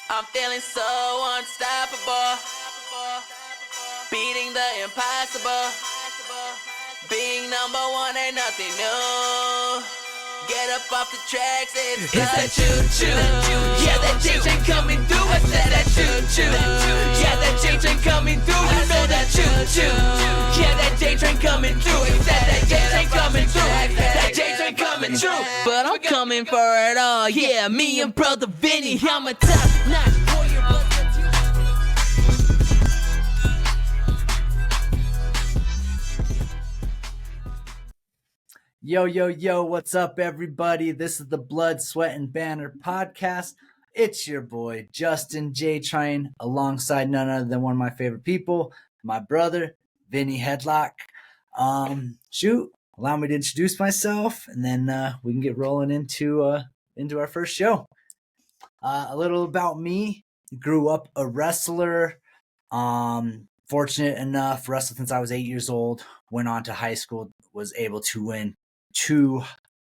I'm feeling so unstoppable, beating the impossible. Being number one ain't nothing new. Get up off the tracks, it's that choo-choo. Yeah, that J-train coming through. I said that choo-choo. Yeah, that J-train coming through. You know that choo-choo. Yeah, that J-train coming through. It's that J-train coming through. That J-train coming through. But I'm coming for it all. Yeah, me and brother Vinny. I'm a top-notch warrior. Yo, what's up, everybody? This is the Blood, Sweat, and Banter Podcast. It's your boy, Justin J. Train, alongside none other than one of my favorite people, my brother, Vinny Headlock. Allow me to introduce myself, and then we can get rolling into our first show. A little about me. Grew up a wrestler. Fortunate enough, wrestled since I was 8 years old. Went on to high school, was able to win 2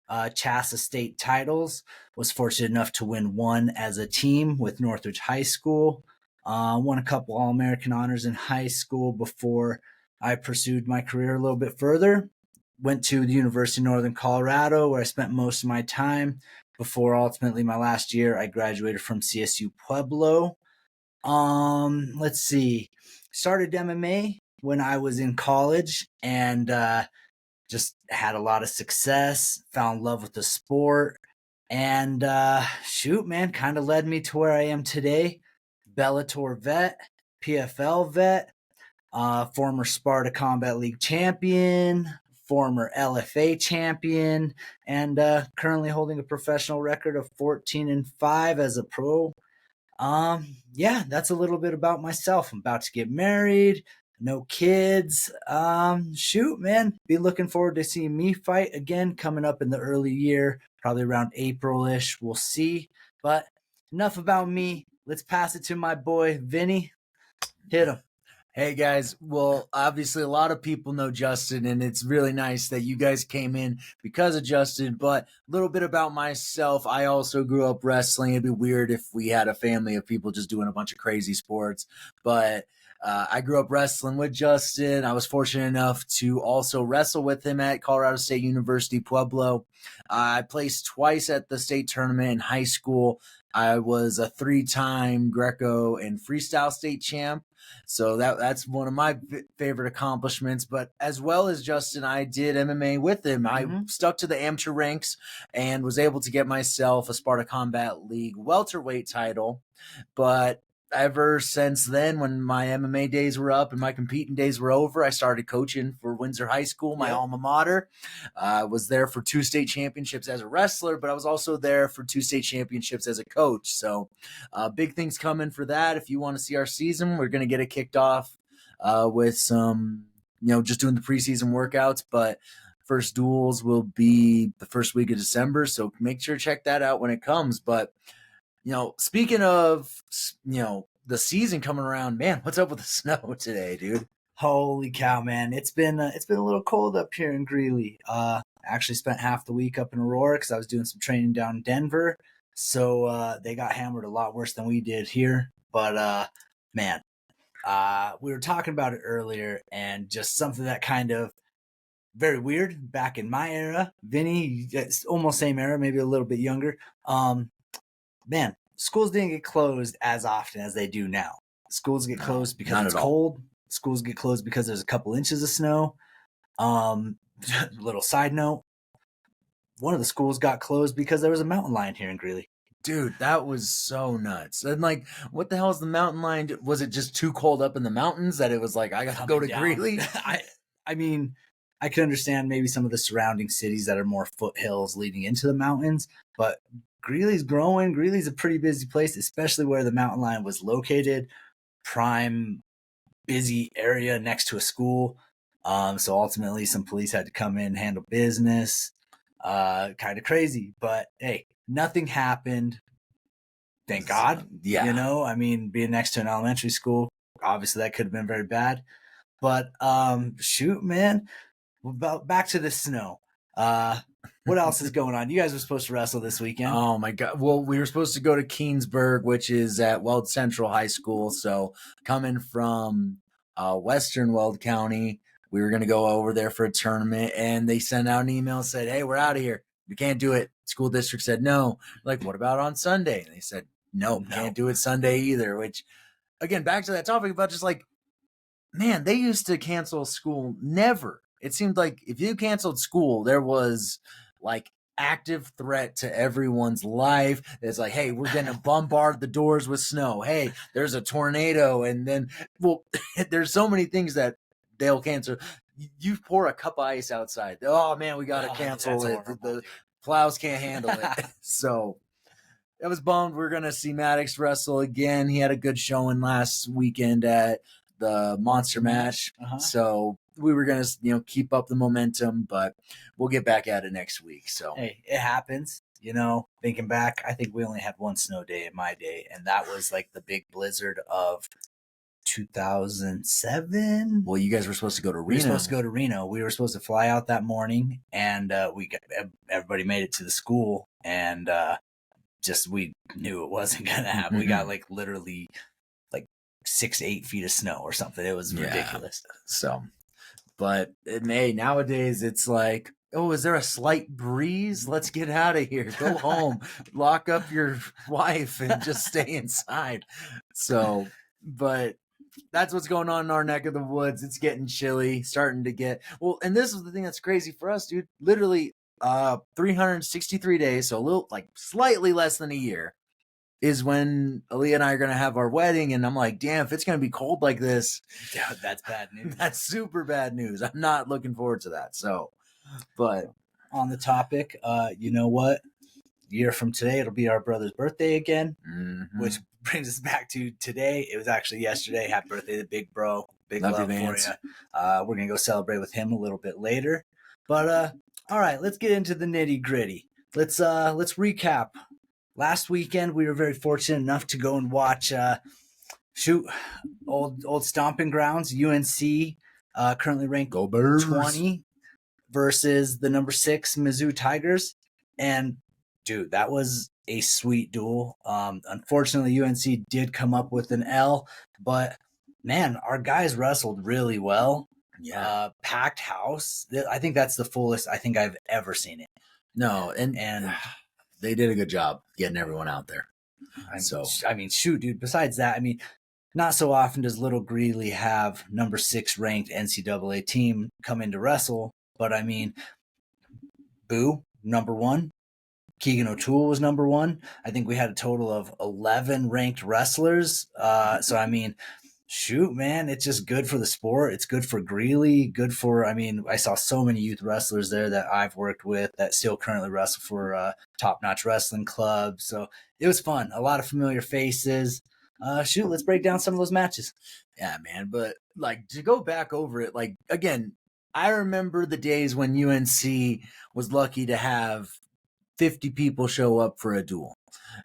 Chassa state titles. Was fortunate enough to win one as a team with Northridge High School. Won a couple All-American honors in high school before I pursued my career a little bit further. Went to the University of Northern Colorado, where I spent most of my time before ultimately my last year I graduated from CSU Pueblo. Let's see. Started MMA when I was in college and just had a lot of success, found love with the sport, and kind of led me to where I am today. Bellator vet, PFL vet, former Sparta Combat League champion, former LFA champion, and currently holding a professional record of 14-5 as a pro. That's a little bit about myself. I'm about to get married. No kids. Be looking forward to seeing me fight again coming up in the early year, probably around April-ish. We'll see. But enough about me. Let's pass it to my boy, Vinny. Hit him. Hey guys, well, obviously a lot of people know Justin, and it's really nice that you guys came in because of Justin, but a little bit about myself. I also grew up wrestling. It'd be weird if we had a family of people just doing a bunch of crazy sports, but I grew up wrestling with Justin. I was fortunate enough to also wrestle with him at Colorado State University, Pueblo. I placed twice at the state tournament in high school. I was a 3-time Greco and freestyle state champ. So that's one of my favorite accomplishments. But as well as Justin, I did MMA with him. I stuck to the amateur ranks and was able to get myself a Sparta Combat League welterweight title. But ever since then, when my MMA days were up and my competing days were over, I started coaching for Windsor High School, my alma mater. I was there for 2 state championships as a wrestler, but I was also there for 2 state championships as a coach. So big things coming for that. If you want to see our season, we're going to get it kicked off with some, just doing the preseason workouts. But first duels will be the first week of December. So make sure to check that out when it comes. But speaking of, the season coming around, man, what's up with the snow today, dude? Holy cow, man. It's been a little cold up here in Greeley. Actually spent half the week up in Aurora because I was doing some training down in Denver. So they got hammered a lot worse than we did here. But we were talking about it earlier, and just something that kind of very weird back in my era. Vinny, it's almost same era, maybe a little bit younger. Schools didn't get closed as often as they do now. Schools get closed because it's cold. Schools get closed because there's a couple inches of snow. Little side note, one of the schools got closed because there was a mountain lion here in Greeley. Dude, that was so nuts. And what the hell is the mountain lion? Was it just too cold up in the mountains that it was like, I got to go to Greeley? I mean, I can understand maybe some of the surrounding cities that are more foothills leading into the mountains, but Greeley's growing. Greeley's a pretty busy place, especially where the mountain lion was located. Prime, busy area next to a school. So ultimately, some police had to come in and handle business. Kind of crazy, but hey, nothing happened. Thank God. Yeah. Being next to an elementary school, obviously that could have been very bad. But man. Back to the snow. what else is going on? You guys were supposed to wrestle this weekend. Oh my God. Well, we were supposed to go to Keensburg, which is at Weld Central High School. So coming from Western Weld County, we were going to go over there for a tournament, and they sent out an email and said, hey, we're out of here. We can't do it. School district said no. Like, what about on Sunday? And they said, no, can't do it Sunday either, which, again, back to that topic about just like, man, they used to cancel school. Never. It seemed like if you canceled school, there was like active threat to everyone's life. It's like, hey, we're going to bombard the doors with snow. Hey, there's a tornado. And then, well, there's so many things that they'll cancel. You pour a cup of ice outside. Oh, man, we got to cancel it. The plows can't handle it. So I was bummed. We're going to see Maddox wrestle again. He had a good showing last weekend at the Monster Match. So we were going to, keep up the momentum, but we'll get back at it next week. So hey, it happens. Thinking back, I think we only had one snow day in my day, and that was like the big blizzard of 2007. Well, you guys were supposed to go to Reno. We were supposed to go to Reno. We were supposed to fly out that morning, and everybody made it to the school, and we knew it wasn't going to happen. We got like literally like 6 to 8 feet of snow or something. It was ridiculous. So, but nowadays it's like, oh, is there a slight breeze? Let's get out of here. Go home, lock up your wife, and just stay inside. So, but that's what's going on in our neck of the woods. It's getting chilly, starting to get well. And this is the thing that's crazy for us, dude. Literally, 363 days, so a little, like, slightly less than a year, is when Aaliyah and I are going to have our wedding. And I'm like, damn, if it's going to be cold like this, yeah, that's bad news. That's super bad news. I'm not looking forward to that. So, but on the topic, you know what? A year from today, it'll be our brother's birthday again, which brings us back to today. It was actually yesterday. Happy birthday to Big Bro. Big love for you. We're going to go celebrate with him a little bit later. But, all right, let's get into the nitty gritty. Let's recap. Last weekend, we were very fortunate enough to go and watch, old stomping grounds, UNC, currently ranked 20 versus the number 6 Mizzou Tigers. And dude, that was a sweet duel. Unfortunately, UNC did come up with an L, but man, our guys wrestled really well. Yeah. Packed house. I think that's the fullest I think I've ever seen it. No, and they did a good job getting everyone out there. Shoot, dude. Besides that, not so often does Little Greeley have number 6 ranked NCAA team come in to wrestle, but Boo, number 1. Keegan O'Toole was number 1. I think we had a total of 11 ranked wrestlers. Shoot, man, it's just good for the sport. It's good for Greeley. Good for, I saw so many youth wrestlers there that I've worked with that still currently wrestle for Top Notch Wrestling Club. So it was fun. A lot of familiar faces. Let's break down some of those matches. Yeah, man. But like, to go back over it, like, again, I remember the days when UNC was lucky to have 50 people show up for a duel.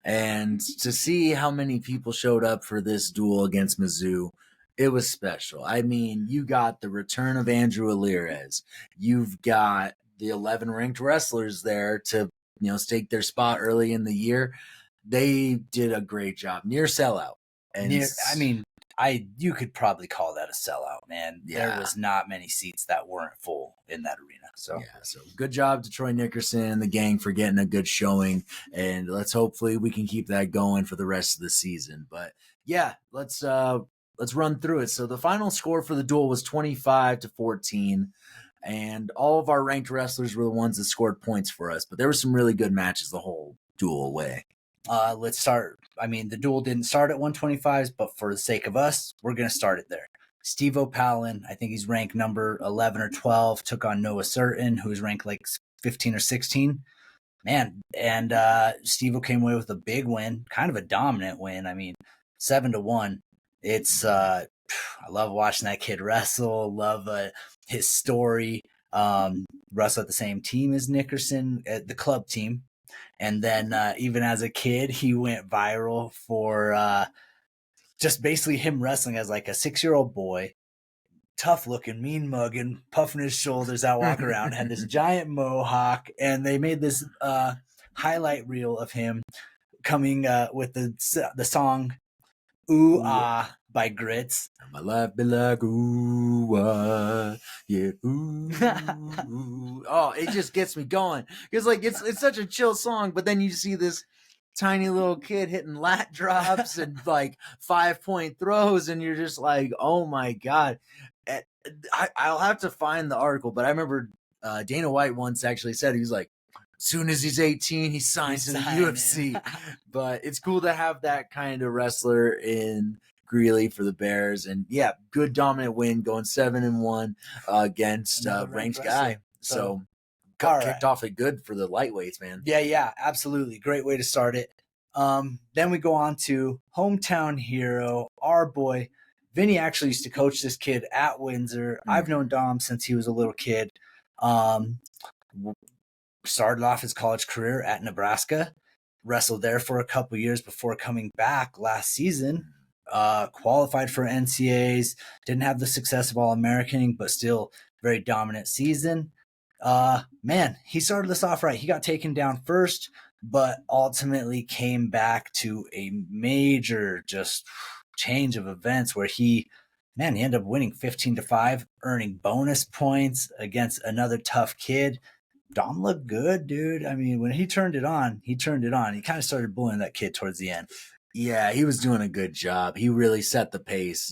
And to see how many people showed up for this duel against Mizzou, it was special. You got the return of Andrew Alirez. You've got the 11 ranked wrestlers there to, stake their spot early in the year. They did a great job. Near sellout. And you could probably call that a sellout, man. Yeah. There was not many seats that weren't full in that arena. So good job to Troy Nickerson and the gang for getting a good showing, and hopefully we can keep that going for the rest of the season. But yeah, let's run through it. So the final score for the duel was 25-14, and all of our ranked wrestlers were the ones that scored points for us. But there were some really good matches the whole duel away. Let's start. The duel didn't start at 125s, but for the sake of us, we're going to start it there. Steve O'Pallin, I think he's ranked number 11 or 12, took on Noah Certain, who's ranked like 15 or 16. Man, and Steve came away with a big win, kind of a dominant win. 7-1. It's I love watching that kid wrestle. Love his story. Wrestle at the same team as Nickerson, the club team. And then even as a kid, he went viral for just basically him wrestling as like a 6-year-old boy, tough looking, mean mugging, puffing his shoulders out, walk around, had this giant mohawk, and they made this highlight reel of him coming with the song "Ooh Ah" by Grits. My life be like ooh ah, yeah, ooh, ooh. Oh, it just gets me going. Because like it's such a chill song, but then you see this tiny little kid hitting lat drops and like 5-point throws, and you're just like, oh my god. I'll have to find the article, but I remember Dana White once actually said, he was like, as soon as he's 18, he signs to the UFC. But it's cool to have that kind of wrestler in Greeley for the Bears. And yeah, good dominant win, going 7-1 against ranked guy. So kicked off it good for the lightweights, man. Yeah, absolutely. Great way to start it. Then we go on to hometown hero, our boy. Vinny actually used to coach this kid at Windsor. I've known Dom since he was a little kid. Started off his college career at Nebraska, wrestled there for a couple years before coming back last season. Qualified for NCAAs, didn't have the success of All-American, but still very dominant season. Man, he started this off right. He got taken down first, but ultimately came back to a major just change of events where he ended up winning 15-5, earning bonus points against another tough kid. Dom looked good, dude. I mean, when he turned it on. He kind of started bullying that kid towards the end. Yeah, he was doing a good job. He really set the pace,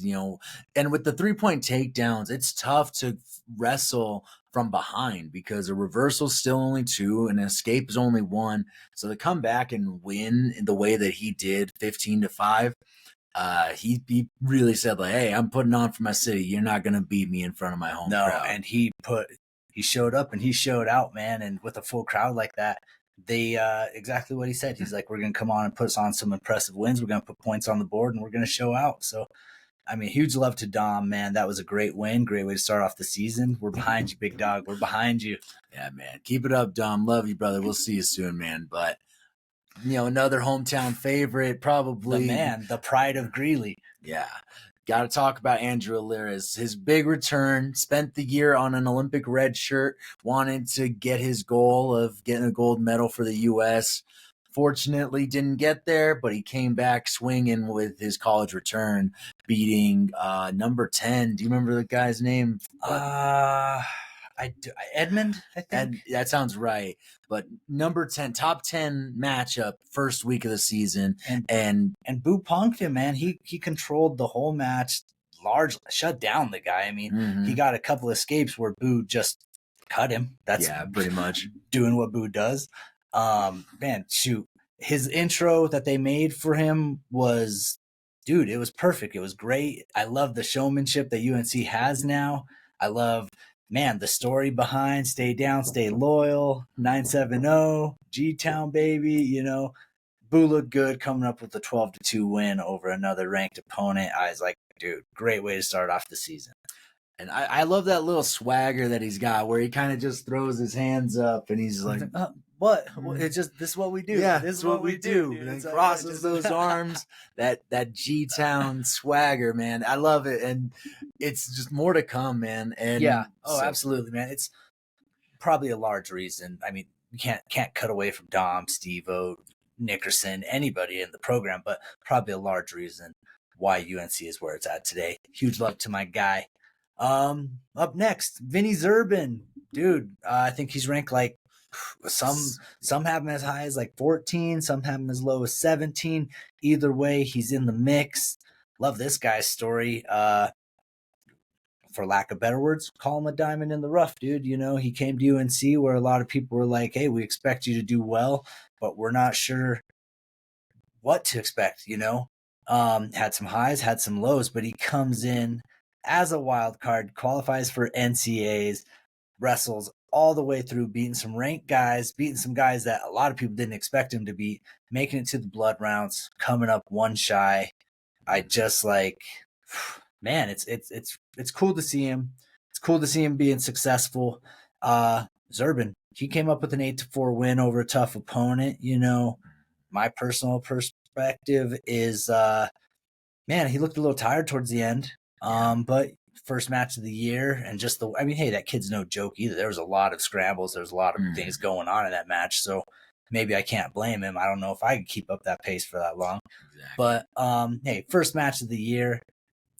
and with the 3-point takedowns, it's tough to wrestle from behind because a reversal is still only 2 and an escape is only 1. So to come back and win in the way that he did, 15-5, he really said like, hey, I'm putting on for my city. You're not going to beat me in front of my home crowd. And he showed up and he showed out, man. And with a full crowd like that, they exactly what he said. He's like, we're going to come on and put us on some impressive wins. We're going to put points on the board and we're going to show out. So, I mean, huge love to Dom, man. That was a great win. Great way to start off the season. We're behind you, big dog. We're behind you. Yeah, man. Keep it up, Dom. Love you, brother. We'll see you soon, man. But, another hometown favorite, probably. The pride of Greeley. Yeah. Got to talk about Andrew Alirez. His big return, spent the year on an Olympic red shirt, wanted to get his goal of getting a gold medal for the U.S. Fortunately, didn't get there, but he came back swinging with his college return, beating number 10. Do you remember the guy's name? I do. Edmund, I think. And that sounds right. But number 10, top 10 matchup, first week of the season. And Boo punked him, man. He controlled the whole match, largely shut down the guy. I mean, he got a couple escapes where Boo just cut him. That's pretty much doing what Boo does. Man, shoot. His intro that they made for him was, dude, it was perfect. It was great. I love the showmanship that UNC has now. I love, man, the story behind stay down, stay loyal, 970, G-Town, baby. Boo looked good coming up with a 12-2 win over another ranked opponent. I was like, dude, great way to start off the season. And I love that little swagger that he's got where he kind of just throws his hands up and he's like, what? It's just, this is what we do. Yeah, this is what we do. And he crosses those arms, that G-Town swagger, man. I love it. And it's just more to come, man. And yeah. Oh, absolutely, man. It's probably a large reason. I mean, you can't cut away from Dom, Steve-O, Nickerson, anybody in the program, but probably a large reason why UNC is where it's at today. Huge love to my guy. Up next, Vinny Zerbin. Dude, I think he's ranked like some have him as high as like 14, some have him as low as 17. Either way, he's in the mix. Love this guy's story. For lack of better words, call him a diamond in the rough, dude. He came to UNC where a lot of people were like, hey, we expect you to do well, but we're not sure what to expect, had some highs, had some lows, but he comes in as a wild card, qualifies for NCAAs, wrestles all the way through, beating some ranked guys, beating some guys that a lot of people didn't expect him to beat, making it to the blood rounds, coming up one shy. I just like, man, it's cool to see him. It's cool to see him being successful. Zerbin, he came up with an 8-4 win over a tough opponent. My personal perspective is, man, he looked a little tired towards the end. But first match of the year, and just hey, that kid's no joke either. There was a lot of scrambles. There's a lot of things going on in that match. So maybe I can't blame him. I don't know if I could keep up that pace for that long. Exactly. But hey, first match of the year,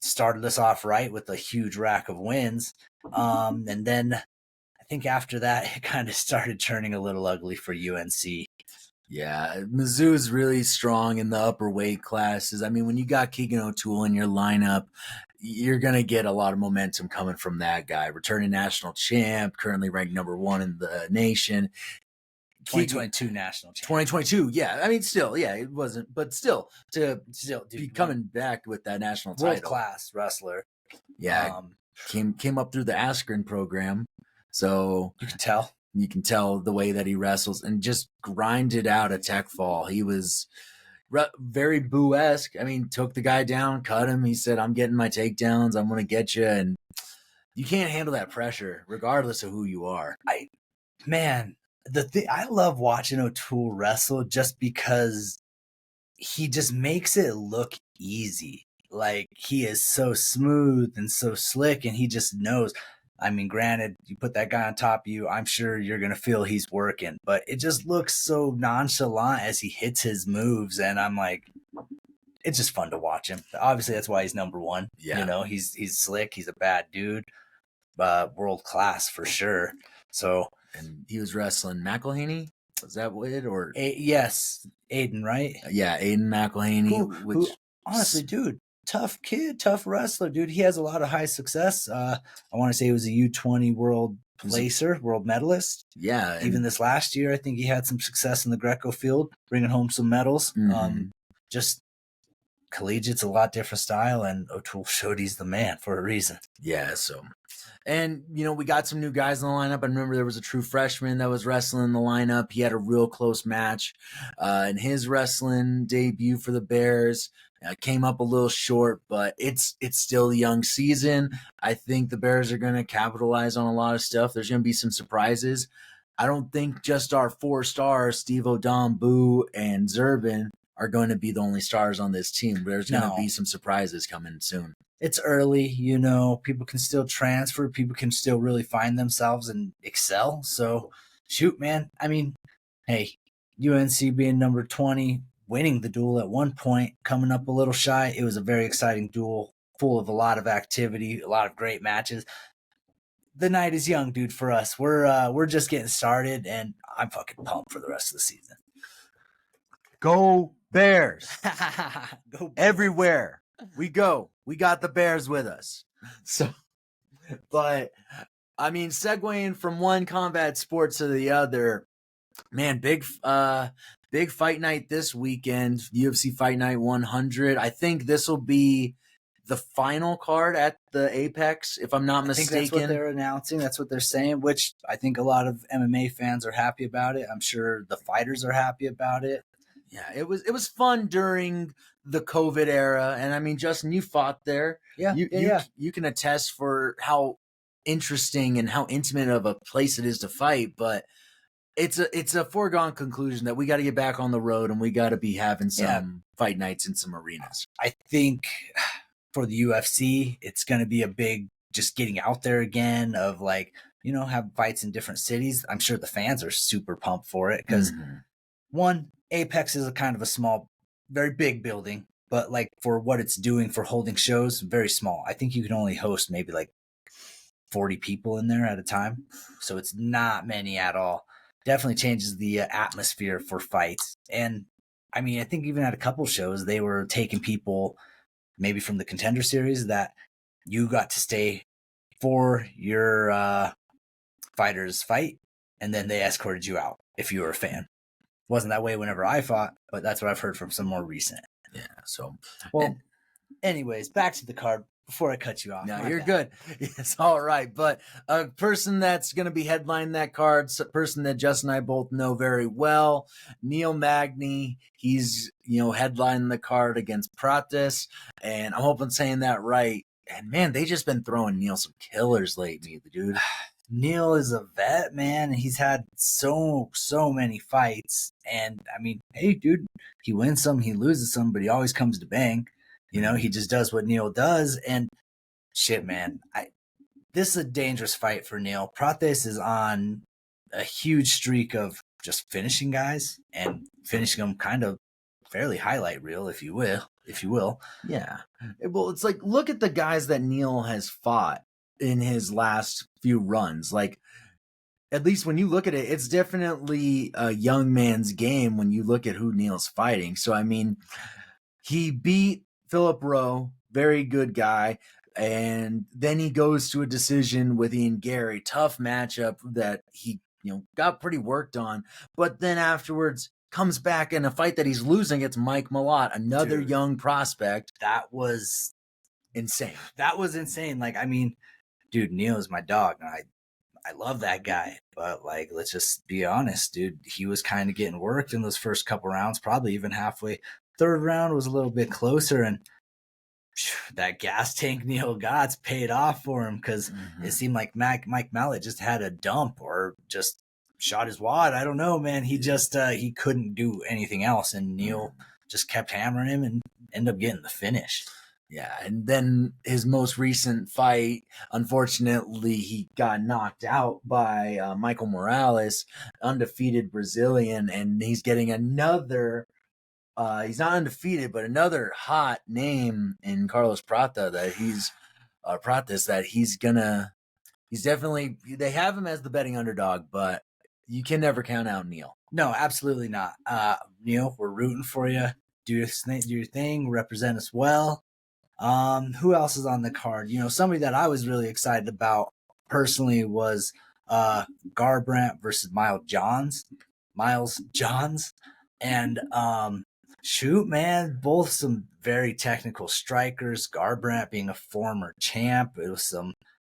started us off right with a huge rack of wins. And then I think after that, it kind of started turning a little ugly for UNC. Yeah, Mizzou's really strong in the upper weight classes. I mean, when you got Keegan O'Toole in your lineup, you're going to get a lot of momentum coming from that guy. Returning national champ, currently ranked number 1 in the nation. 2022 national champ. 2022, yeah. I mean, still, yeah, it wasn't, but still, to dude, be coming back with that national title. World-class wrestler. Yeah, came up through the Askren program. So you can tell the way that he wrestles and just grinded out a tech fall. He was very Boo-esque. I mean, took the guy down, cut him. He said, I'm getting my takedowns. I'm going to get you. And you can't handle that pressure regardless of who you are. I love watching O'Toole wrestle just because he just makes it look easy. Like, he is so smooth and so slick, and he just knows. I mean, granted, you put that guy on top of you, I'm sure you're going to feel he's working, but it just looks so nonchalant as he hits his moves. And I'm like, it's just fun to watch him. Obviously, that's why he's number 1. Yeah. You know, he's slick. He's a bad dude, world class for sure. So, and he was wrestling McElhaney. Was that it? Or yes, Aiden, right? Yeah, Aiden McElhaney. Who, honestly, dude, tough kid, tough wrestler, dude. He has a lot of high success. I want to say he was a U20 world placer, world medalist. Yeah. Even this last year, I think he had some success in the Greco field, bringing home some medals. Just collegiate's a lot different style, and O'Toole showed he's the man for a reason. Yeah, so... And, you know, we got some new guys in the lineup. I remember there was a true freshman that was wrestling in the lineup. He had a real close match in his wrestling debut for the Bears. Came up a little short, but it's still a young season. I think the Bears are going to capitalize on a lot of stuff. There's going to be some surprises. I don't think just our 4 stars, Steve O'Dom, Boo, and Zerbin, are going to be the only stars on this team. There's going to be some surprises coming soon. It's early, you know, people can still transfer, people can still really find themselves and excel. So, shoot, man. I mean, hey, UNC being number 20, winning the duel at one point, coming up a little shy. It was a very exciting duel, full of a lot of activity, a lot of great matches. The night is young, dude, for us. We're just getting started, and I'm fucking pumped for the rest of the season. Go Bears. Go Bears. Everywhere we go. We got the Bears with us. So, but I mean, segueing from one combat sport to the other, man, big fight night this weekend, UFC Fight Night 100. I think this will be the final card at the Apex, if I'm not mistaken. That's what they're announcing. That's what they're saying, which I think a lot of MMA fans are happy about it. I'm sure the fighters are happy about it. Yeah, it was fun during the COVID era, and I mean, Justin, you fought there. Yeah, you can attest for how interesting and how intimate of a place it is to fight. But it's a foregone conclusion that we got to get back on the road and we got to be having some fight nights in some arenas. I think for the UFC, it's going to be a big just getting out there again of like, you know, have fights in different cities. I'm sure the fans are super pumped for it because one, Apex is a kind of a small, very big building, but like for what it's doing for holding shows, very small. I think you can only host maybe like 40 people in there at a time. So it's not many at all. Definitely changes the atmosphere for fights. And I mean, I think even at a couple shows, they were taking people maybe from the Contender Series that you got to stay for your fighter's fight, and then they escorted you out if you were a fan. Wasn't that way whenever I fought, but that's what I've heard from some more recent. Yeah. So, well, anyways, back to the card before I cut you off. No, you're good. It's all right. But a person that's going to be headlining that card, a person that Justin and I both know very well, Neil Magny. He's, headlining the card against Pratis. And I'm hoping saying that right. And man, they just been throwing Neil some killers lately, dude. Neil is a vet, man. He's had so many fights. And I mean, hey, dude, he wins some, he loses some, but he always comes to bang. He just does what Neil does. And Shit, man. This is a dangerous fight for Neil. Prates is on a huge streak of just finishing guys and finishing them kind of fairly highlight reel, if you will. Yeah. Well, it's like, look at the guys that Neil has fought in his last few runs. Like, at least when you look at it, it's definitely a young man's game when you look at who Neil's fighting. So, I mean, he beat Philip Rowe, very good guy. And then he goes to a decision with Ian Gary, tough matchup that he, got pretty worked on. But then afterwards comes back in a fight that he's losing against Mike Malott, another young prospect. That was insane. Like, I mean, dude, Neil is my dog, and I love that guy. But, like, let's just be honest, dude. He was kind of getting worked in those first couple rounds, probably even halfway. Third round was a little bit closer, and that gas tank Neil Gott's paid off for him, because it seemed like Mike Malott just had a dump or just shot his wad. I don't know, man. He just he couldn't do anything else, and Neil just kept hammering him and ended up getting the finish. Yeah, and then his most recent fight, unfortunately, he got knocked out by Michael Morales, undefeated Brazilian, and he's getting another. He's not undefeated, but another hot name in Carlos Prates that he's definitely, they have him as the betting underdog, but you can never count out Neil. No, absolutely not. Neil, we're rooting for you. Do your thing, represent us well. Who else is on the card? Somebody that I was really excited about personally was Garbrandt versus Miles Johns. And shoot, man, both some very technical strikers. Garbrandt being a former champ. It was some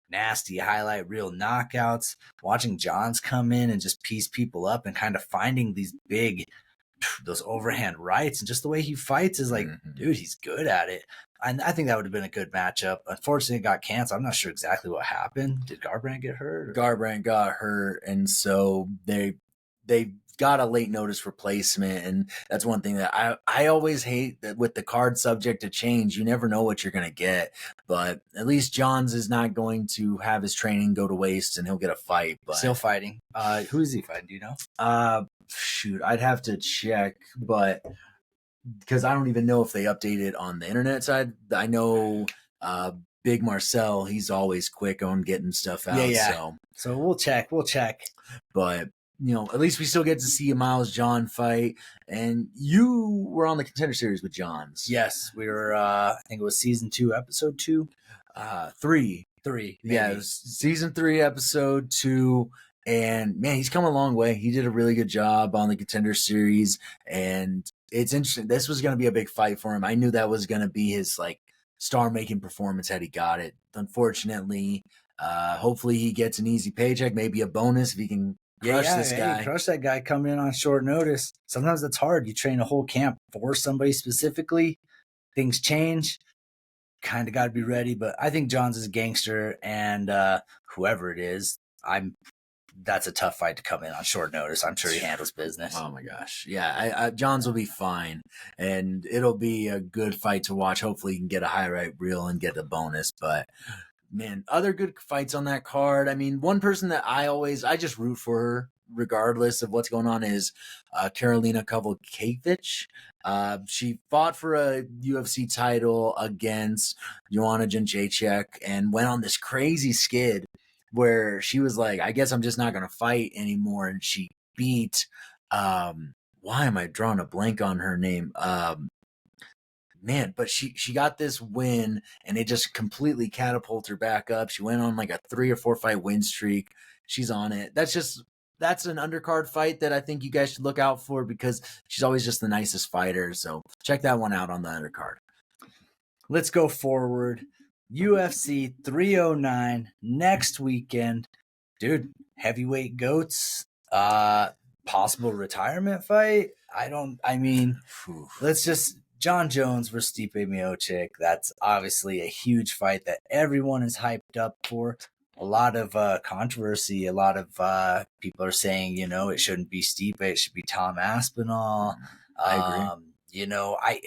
nasty highlight reel knockouts. Watching Johns come in and just piece people up and kind of finding those overhand rights, and just the way he fights is like, dude, he's good at it. And I think that would have been a good matchup. Unfortunately, it got canceled. I'm not sure exactly what happened. Did Garbrandt get hurt? Garbrandt got hurt, and so they got a late notice replacement, and that's one thing that I always hate, that with the card subject to change, you never know what you're going to get. But at least Johns is not going to have his training go to waste, and he'll get a fight. But still fighting. Who is he fighting? Do you know? Shoot, I'd have to check, but because I don't even know if they updated on the internet side. I know Big Marcel, he's always quick on getting stuff out. Yeah. So we'll check. But at least we still get to see a Miles John fight. And you were on the Contender Series with Johns. Yes, we were. I think it was season 2, episode 2, 3. Maybe. Yeah, it was season 3, episode 2. And man, he's come a long way. He did a really good job on the Contender Series, and it's interesting. This was going to be a big fight for him. I knew that was going to be his star-making performance had he got it. Unfortunately, hopefully he gets an easy paycheck, maybe a bonus if he can crush this guy. Crush that guy coming in on short notice. Sometimes it's hard. You train a whole camp for somebody specifically. Things change. Kind of got to be ready. But I think Johns is a gangster, and whoever it is, that's a tough fight to come in on short notice. I'm sure he handles business. Oh my gosh. Yeah, Johns will be fine, and it'll be a good fight to watch. Hopefully he can get a highlight reel and get a bonus. But man, other good fights on that card. I mean, one person that I just root for her regardless of what's going on is Karolina Kowalkiewicz. She fought for a UFC title against Joanna Jędrzejczyk and went on this crazy skid where she was like, I guess I'm just not going to fight anymore. And she beat, why am I drawing a blank on her name? Man, but she got this win, and it just completely catapulted her back up. She went on a 3 or 4 fight win streak. She's on it. That's an undercard fight that I think you guys should look out for, because she's always just the nicest fighter. So check that one out on the undercard. Let's go forward. UFC 309 next weekend. Dude, heavyweight goats, possible retirement fight. Let's just John Jones versus Stipe Miocic. That's obviously a huge fight that everyone is hyped up for. A lot of controversy. A lot of people are saying, it shouldn't be Stipe. It should be Tom Aspinall. I agree.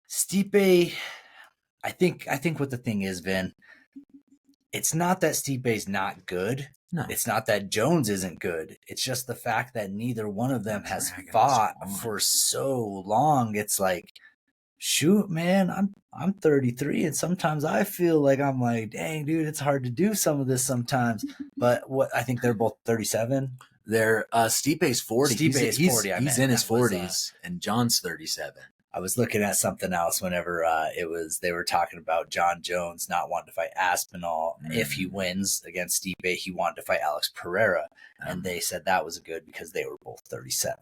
Stipe, I think what the thing is, Vin, it's not that Stipe's not good. No. It's not that Jones isn't good. It's just the fact that neither one of them has Dragging fought us on. for so long. It's like, shoot, man, I'm 33, and sometimes I feel like I'm like, dang, dude, it's hard to do some of this sometimes. But what I think they're both 37. They're Stipe's 40. Stipe's 40. He's in his 40s, and John's 37. I was looking at something else whenever they were talking about John Jones not wanting to fight Aspinall. If he wins against Stipe, he wanted to fight Alex Pereira, and they said that was good because they were both 37.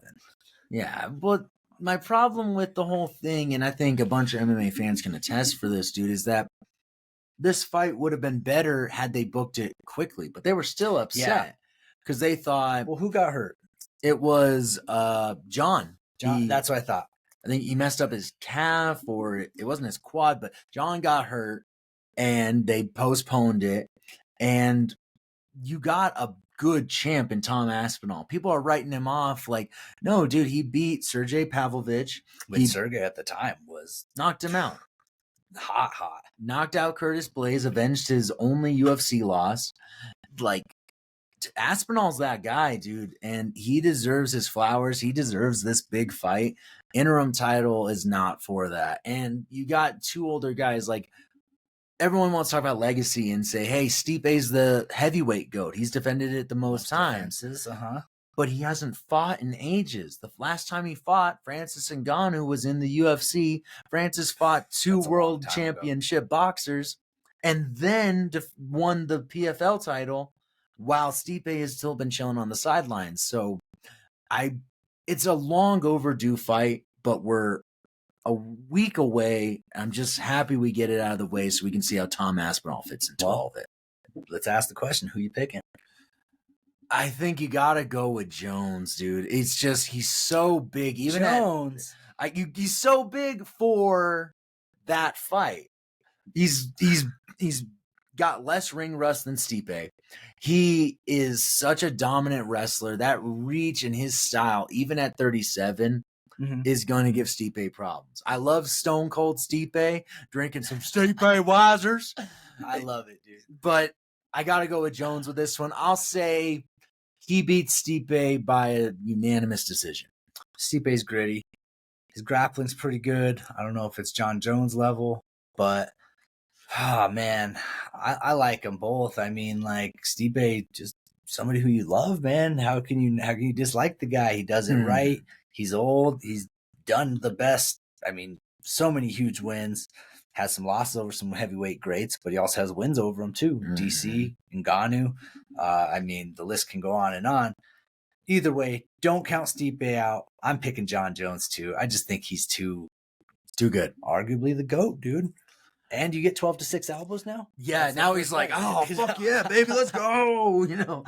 Yeah, but my problem with the whole thing, and I think a bunch of MMA fans can attest for this, dude, is that this fight would have been better had they booked it quickly, but they were still upset because they thought, well, who got hurt? It was John. That's what I thought. I think he messed up his calf, or it wasn't his quad, but John got hurt and they postponed it. And you got a good champ in Tom Aspinall. People are writing him off like, no, dude, he beat Sergey Pavlovich. Sergey at the time was knocked him out. Hot. Knocked out Curtis Blaze, avenged his only UFC loss. Like, Aspinall's that guy, dude, and he deserves his flowers. He deserves this big fight. Interim title is not for that. And you got two older guys. Like, everyone wants to talk about legacy and say, hey, Stipe's the heavyweight GOAT. He's defended it the most times. But he hasn't fought in ages. The last time he fought, Francis Ngannou was in the UFC. Francis fought two world championship boxers and then won the PFL title, while Stipe has still been chilling on the sidelines. So it's a long overdue fight, but we're a week away. I'm just happy we get it out of the way so we can see how Tom Aspinall fits into all of it. Let's ask the question, who you picking? I think you got to go with Jones, dude. It's just, he's so big. Even Jones. He's so big for that fight. He's got less ring rust than Stipe. He is such a dominant wrestler. That reach and his style, even at 37, is going to give Stipe problems. I love Stone Cold Stipe, drinking some Stipe Wisers. I love it, dude. But I got to go with Jones with this one. I'll say he beats Stipe by a unanimous decision. Stipe's gritty. His grappling's pretty good. I don't know if it's John Jones level, but man, I like them both. I mean, like, Stipe, just somebody who you love, man. How can you dislike the guy? He does it right. He's old. He's done the best. I mean, so many huge wins. Has some losses over some heavyweight greats, but he also has wins over them too. DC, Ngannou. I mean, the list can go on and on. Either way, don't count Stipe out. I'm picking John Jones too. I just think he's too good. Arguably the GOAT, dude. And you get 12-6 elbows now? Yeah, That's now he's like, oh, fuck yeah, baby, let's go. You know,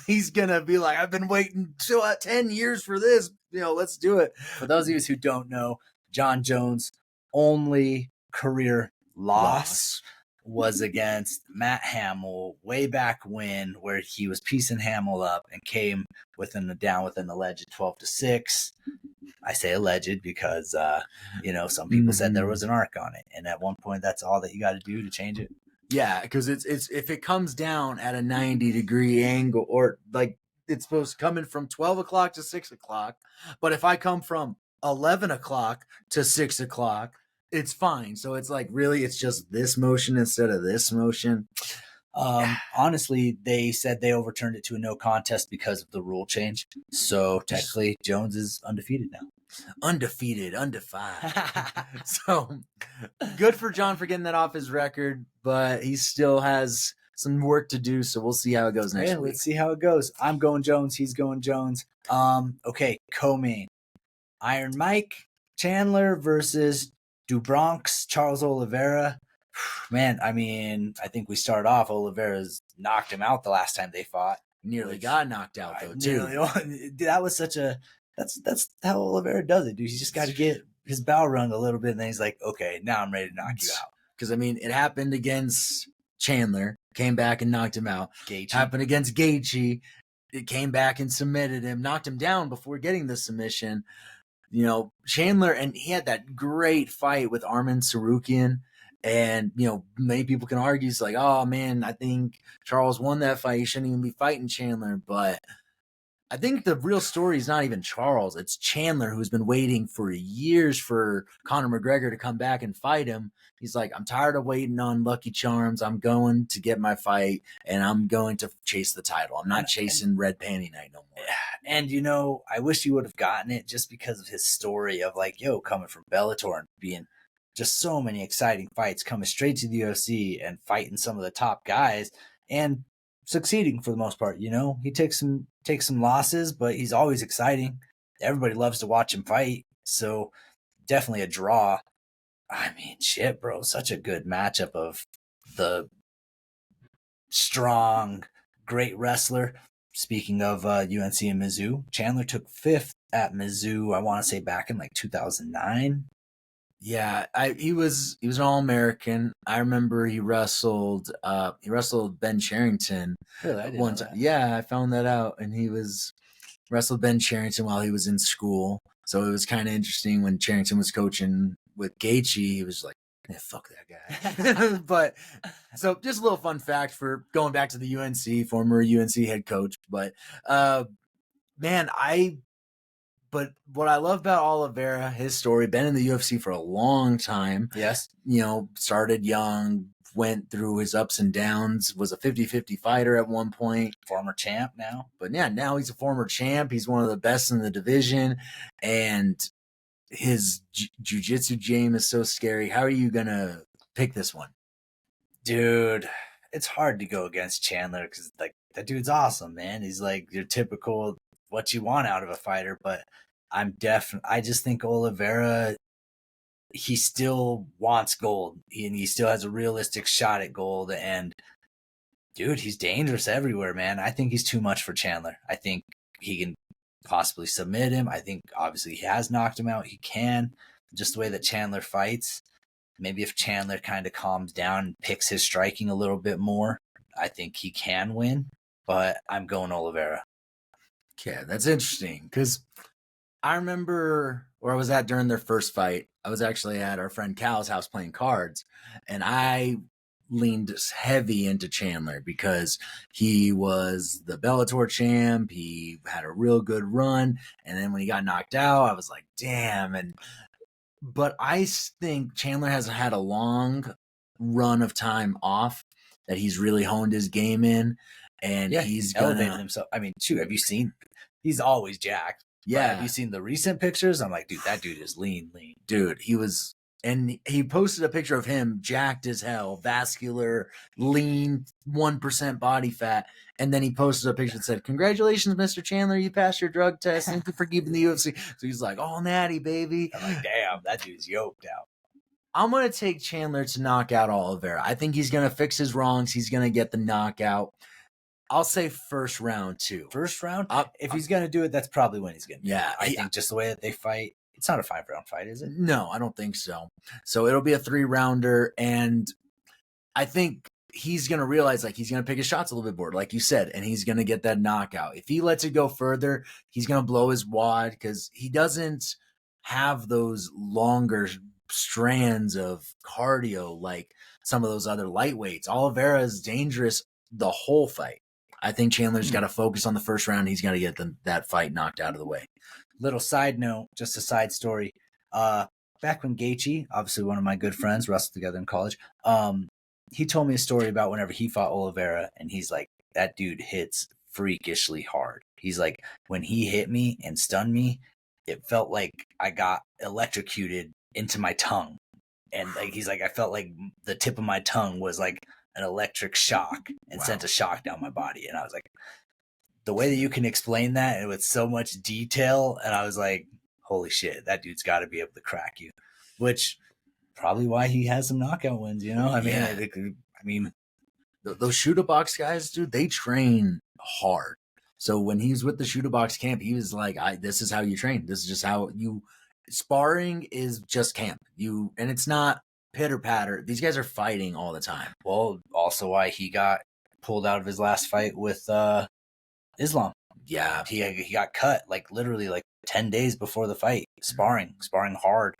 he's going to be like, I've been waiting 10 years for this. You know, let's do it. For those of you who don't know, John Jones' only career loss was against Matt Hamill way back when, where he was piecing Hamill up and came within the alleged 12-6. I say alleged because, some people said there was an arc on it. And at one point, that's all that you got to do to change it. Yeah, because it's if it comes down at a 90-degree angle, or like it's supposed to come in from 12 o'clock to 6 o'clock. But if I come from 11 o'clock to 6 o'clock, it's fine. So it's like, really, it's just this motion instead of this motion. Honestly, they said they overturned it to a no contest because of the rule change. So technically, Jones is undefeated now. Undefeated, undefied. So good for John for getting that off his record, but he still has some work to do. So we'll see how it goes next week. Let's see how it goes. I'm going Jones. He's going Jones. Okay, co-main. Iron Mike Chandler versus Dubronx Charles Oliveira. Man, I mean, I think we start off. Oliveira's knocked him out the last time they fought. Nearly got knocked out though, too. That was such a. That's how Oliveira does it, dude. He's just got to get his bell rung a little bit, and then he's like, okay, now I'm ready to knock you out. Because I mean, it happened against Chandler, came back and knocked him out. Gaethje. Happened against Gaethje, it came back and submitted him, knocked him down before getting the submission. You know, Chandler, and he had that great fight with Arman Sarukian. And, many people can argue, it's like, oh man, I think Charles won that fight. He shouldn't even be fighting Chandler. But I think the real story is not even Charles. It's Chandler, who's been waiting for years for Conor McGregor to come back and fight him. He's like, I'm tired of waiting on Lucky Charms. I'm going to get my fight, and I'm going to chase the title. I'm not chasing Red Panty Night no more. And, I wish he would have gotten it just because of his story of like, coming from Bellator and being just so many exciting fights, coming straight to the UFC and fighting some of the top guys and succeeding for the most part. He takes some losses, but he's always exciting. Everybody loves to watch him fight. So definitely a draw. I mean, shit, bro. Such a good matchup of the strong, great wrestler. Speaking of UNC and Mizzou, Chandler took 5th at Mizzou, I want to say back in like 2009. Yeah, he was an All-American. I remember he wrestled Ben Charrington. Really? I didn't one know time. that. Yeah, I found that out, and he wrestled Ben Charrington while he was in school. So it was kind of interesting when Charrington was coaching with Gaethje. He was like, yeah, fuck that guy. But so just a little fun fact for going back to the UNC, former UNC head coach. But man, But what I love about Oliveira, his story, been in the UFC for a long time. Yes. Started young, went through his ups and downs, was a 50-50 fighter at one point. Former champ now. But yeah, now he's a former champ. He's one of the best in the division. And his jiu-jitsu game is so scary. How are you going to pick this one? Dude, it's hard to go against Chandler because like that dude's awesome, man. He's like your typical what you want out of a fighter, but I just think Oliveira, he still wants gold and he still has a realistic shot at gold. And dude, he's dangerous everywhere, man. I think he's too much for Chandler. I think he can possibly submit him. I think obviously he has knocked him out. He can, just the way that Chandler fights. Maybe if Chandler kind of calms down and picks his striking a little bit more, I think he can win, but I'm going Oliveira. Okay, that's interesting because I remember where I was at during their first fight. I was actually at our friend Cal's house playing cards, and I leaned heavy into Chandler because he was the Bellator champ. He had a real good run, and then when he got knocked out, I was like, damn. But I think Chandler has had a long run of time off that he's really honed his game in. And he's elevated himself. I mean, have you seen? He's always jacked. Yeah. Have you seen the recent pictures? I'm like, dude, that dude is lean. Dude, he was, and he posted a picture of him jacked as hell, vascular, lean, 1% body fat. And then he posted a picture that said, congratulations, Mr. Chandler, you passed your drug test. Thank you for keeping the UFC. So he's like, oh, natty, baby. I'm like, damn, that dude's yoked out. I'm going to take Chandler to knock out Oliveira. I think he's going to fix his wrongs. He's going to get the knockout. I'll say first round too. First round? If he's going to do it, that's probably when he's going to do it. Yeah. I think just the way that they fight, it's not a 5-round fight, is it? No, I don't think so. So it'll be a 3-rounder, and I think he's going to realize like he's going to pick his shots a little bit more, like you said, and he's going to get that knockout. If he lets it go further, he's going to blow his wad because he doesn't have those longer strands of cardio like some of those other lightweights. Oliveira is dangerous the whole fight. I think Chandler's got to focus on the first round. He's got to get that fight knocked out of the way. Little side note, just a side story. Back when Gaethje, obviously one of my good friends, wrestled together in college, he told me a story about whenever he fought Oliveira, and he's like, that dude hits freakishly hard. He's like, when he hit me and stunned me, it felt like I got electrocuted into my tongue. And like he's like, I felt like the tip of my tongue was like an electric shock and sent a shock down my body. And I was like, the way that you can explain that and with so much detail, and I was like, holy shit, that dude's got to be able to crack you, which probably why he has some knockout wins, you know? I mean, those shoot box guys, dude, they train hard. So when he was with the shoot box camp, he was like, this is how you train. This is just how you sparring is just camp. And it's not pitter patter. These guys are fighting all the time. Well, also why he got pulled out of his last fight with Islam. Yeah. He got cut like literally like 10 days before the fight, sparring hard.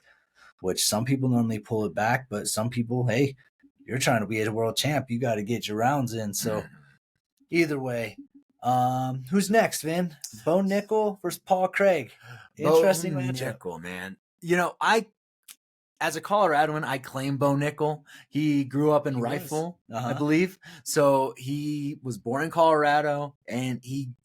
which some people normally pull it back, but some people, hey, you're trying to be a world champ, you got to get your rounds in. So either way, who's next, Vin? Bo Nickel versus Paul Craig. Interesting Bo matchup. Nickel, man. You know, as a Coloradoan, I claim Bo Nickel. He grew up in Rifle, I believe. So he was born in Colorado, and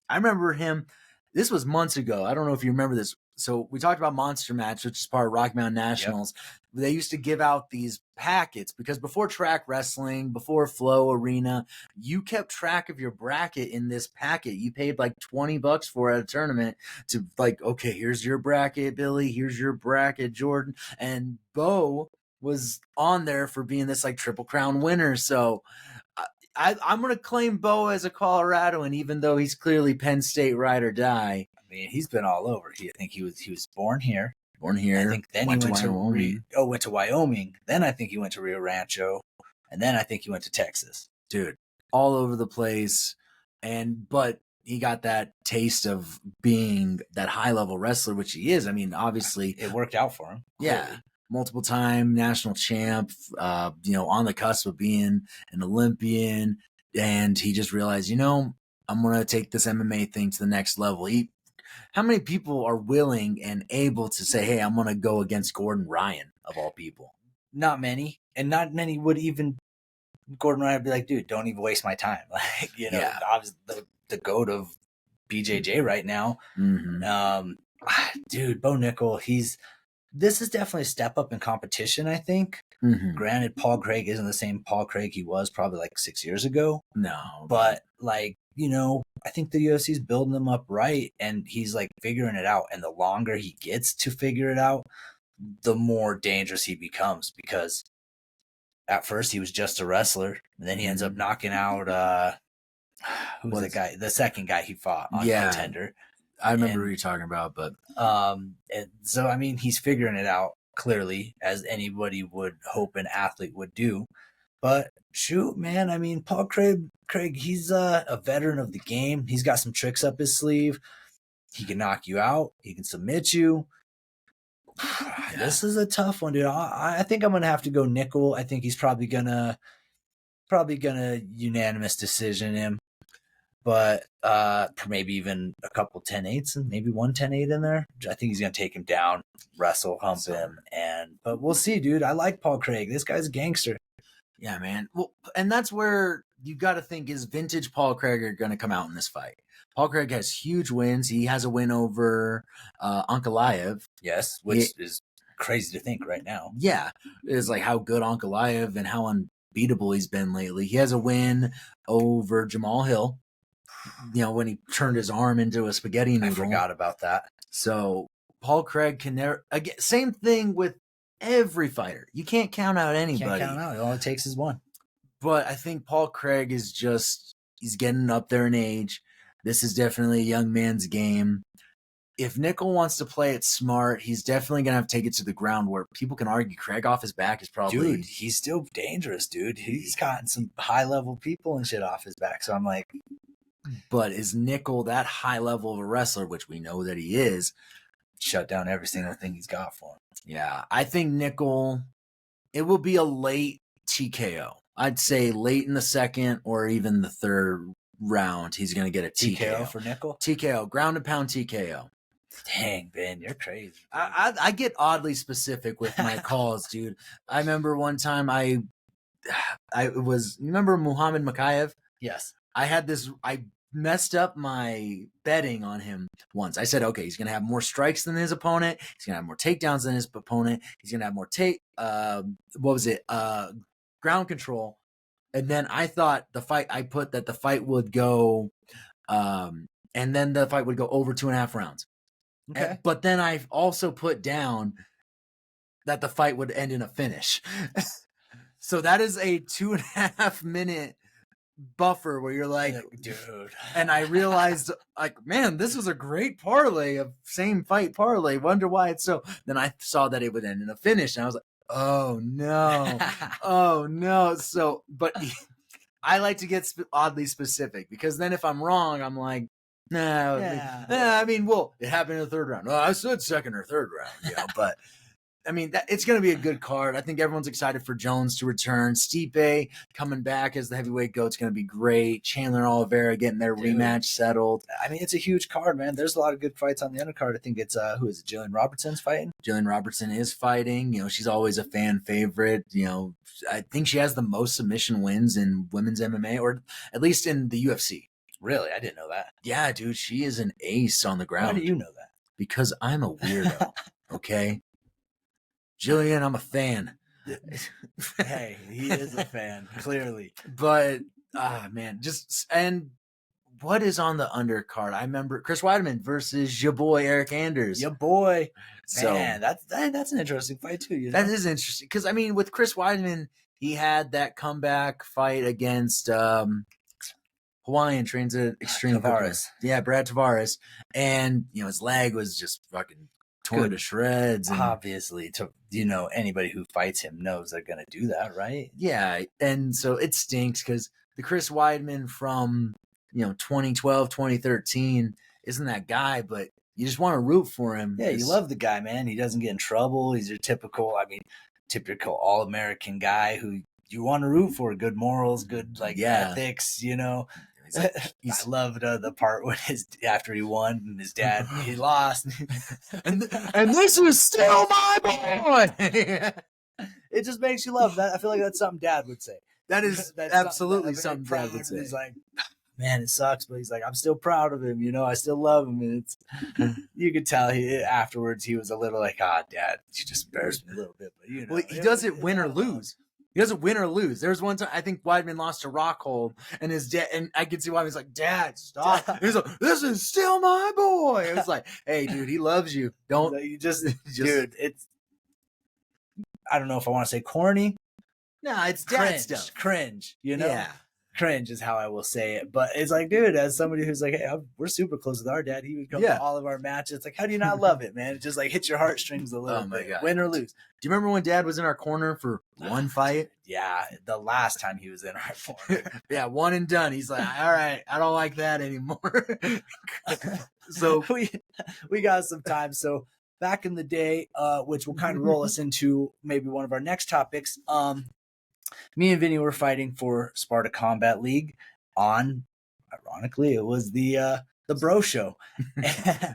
I remember him. This was months ago. I don't know if you remember this. So we talked about Monster Match, which is part of Rocky Mountain Nationals. Yep. They used to give out these packets because before track wrestling, before Flow Arena, you kept track of your bracket in this packet. You paid like $20 for it at a tournament to like, okay, here's your bracket, Billy. Here's your bracket, Jordan. And Bo was on there for being this like Triple Crown winner. So I'm going to claim Bo as a Coloradoan, even though he's clearly Penn State ride or die. I mean, he's been all over. I think he was born here. Born here. I think then he went to Wyoming. Went to Wyoming. Then I think he went to Rio Rancho, and then I think he went to Texas. Dude, all over the place. But he got that taste of being that high level wrestler, which he is. I mean, obviously it worked out for him. Yeah. Clearly. Multiple time national champ, on the cusp of being an Olympian. And he just realized, I'm going to take this MMA thing to the next level. How many people are willing and able to say, hey, I'm going to go against Gordon Ryan, of all people? Not many. And not many would even, Gordon Ryan would be like, dude, don't even waste my time. Like, obviously the GOAT of BJJ right now. Mm-hmm. Dude, Bo Nickel, this is definitely a step up in competition, I think. Mm-hmm. Granted, Paul Craig isn't the same Paul Craig he was probably like 6 years ago. No. But like, I think the UFC's building him up right, and he's like figuring it out. And the longer he gets to figure it out, the more dangerous he becomes, because at first he was just a wrestler, and then he ends up knocking out who's the guy? The second guy he fought on Contender. I remember who you're talking about, but and so I mean, he's figuring it out clearly, as anybody would hope an athlete would do. But shoot, man, I mean, Paul Craig, he's a veteran of the game. He's got some tricks up his sleeve. He can knock you out. He can submit you. This is a tough one, dude. I think I'm gonna have to go Nickel. I think he's probably gonna unanimous decision him. But maybe even a couple 10-8s and maybe one 10-8 in there. I think he's going to take him down, wrestle, hump him. But we'll see, dude. I like Paul Craig. This guy's a gangster. Yeah, man. Well, and that's where you got to think, is vintage Paul Craig are going to come out in this fight. Paul Craig has huge wins. He has a win over Ankalaev. Yes, which is crazy to think right now. Yeah. It's like how good Ankalaev and how unbeatable he's been lately. He has a win over Jamal Hill. When he turned his arm into a spaghetti noodle. I forgot about that. So Paul Craig can never, again, same thing with every fighter. You can't count out anybody. Can't count out. All it takes is one. But I think Paul Craig is he's getting up there in age. This is definitely a young man's game. If Nickel wants to play it smart, he's definitely going to have to take it to the ground where people can argue Craig off his back is probably... Dude, he's still dangerous, dude. He's gotten some high-level people and shit off his back. So I'm like... But is Nickel that high level of a wrestler, which we know that he is, shut down every single thing he's got for him? Yeah, I think Nickel, it will be a late TKO. I'd say late in the second or even the third round, he's going to get a TKO. For Nickel? TKO, ground and pound TKO. Dang, Ben, you're crazy. I get oddly specific with my calls, dude. I remember one time remember Muhammad Makayev? Yes. I messed up my betting on him once. I said, okay, he's going to have more strikes than his opponent. He's going to have more takedowns than his opponent. He's going to have more ground control. And then I thought the fight would go, and then the fight would go over 2.5 rounds. Okay. But then I also put down that the fight would end in a finish. So that is a 2.5 minute buffer where you're like, dude. And I realized, like, man, this was a great parlay of same fight parlay. Wonder why it's so. Then I saw that it would end in a finish, and I was like, oh no, oh no. So, but I like to get oddly specific, because then if I'm wrong, I'm like, no. I mean, well, it happened in the third round. No, I said second or third round, but I mean, it's going to be a good card. I think everyone's excited for Jones to return. Stipe coming back as the heavyweight GOAT's going to be great. Chandler and Oliveira getting their rematch settled. I mean, it's a huge card, man. There's a lot of good fights on the undercard. I think it's who is it? Jillian Robertson's fighting. Jillian Robertson is fighting. She's always a fan favorite. I think she has the most submission wins in women's MMA, or at least in the UFC. Really, I didn't know that. Yeah, dude, she is an ace on the ground. Why do you know that? Because I'm a weirdo. Okay. Jillian, I'm a fan. Hey, he is a fan, clearly. But, man, and what is on the undercard? I remember Chris Weidman versus your boy, Eric Anders. Your boy. So, man, that's an interesting fight, too. That is interesting. Because, I mean, with Chris Weidman, he had that comeback fight against Hawaiian, trains at Extreme Tavares. Yeah, Brad Tavares. And, his leg was just fucking torn to shreds. And, obviously, anybody who fights him knows they're going to do that, right? Yeah, and so it stinks because the Chris Weidman from 2012, 2013 isn't that guy, but you just want to root for him. Yeah, you love the guy, man. He doesn't get in trouble. He's your typical All-American guy who you want to root for. Good morals, good ethics, I loved the part when after he won and his dad he lost, and this is still my boy. It just makes you love that. I feel like that's something Dad would say. That's absolutely something Dad would say. He's like, man, it sucks, but he's like, I'm still proud of him. I still love him, and you could tell afterwards he was a little like, Dad, you just embarrassed me a little bit, but well, he doesn't win or lose. He doesn't win or lose. There was one time I think Weidman lost to Rockhold, and his dad, and I could see Weidman's like, Dad, stop. He's like, this is still my boy. It was like, hey, dude, he loves you. Don't you just dude. It's I don't know if I want to say corny. No, it's dad stuff. Cringe. Yeah. Cringe is how I will say it, but it's like, dude, as somebody who's like, hey, we're super close with our dad. He would come to all of our matches. It's like, how do you not love it, man? It just like hits your heartstrings a little bit. God. Win or lose. Do you remember when Dad was in our corner for one fight? Yeah, the last time he was in our corner. Yeah, one and done. He's like, all right, I don't like that anymore. So we got some time. So back in the day, which will kind of roll us into maybe one of our next topics. Me and Vinny were fighting for Sparta Combat League on, ironically, it was the Bro Show.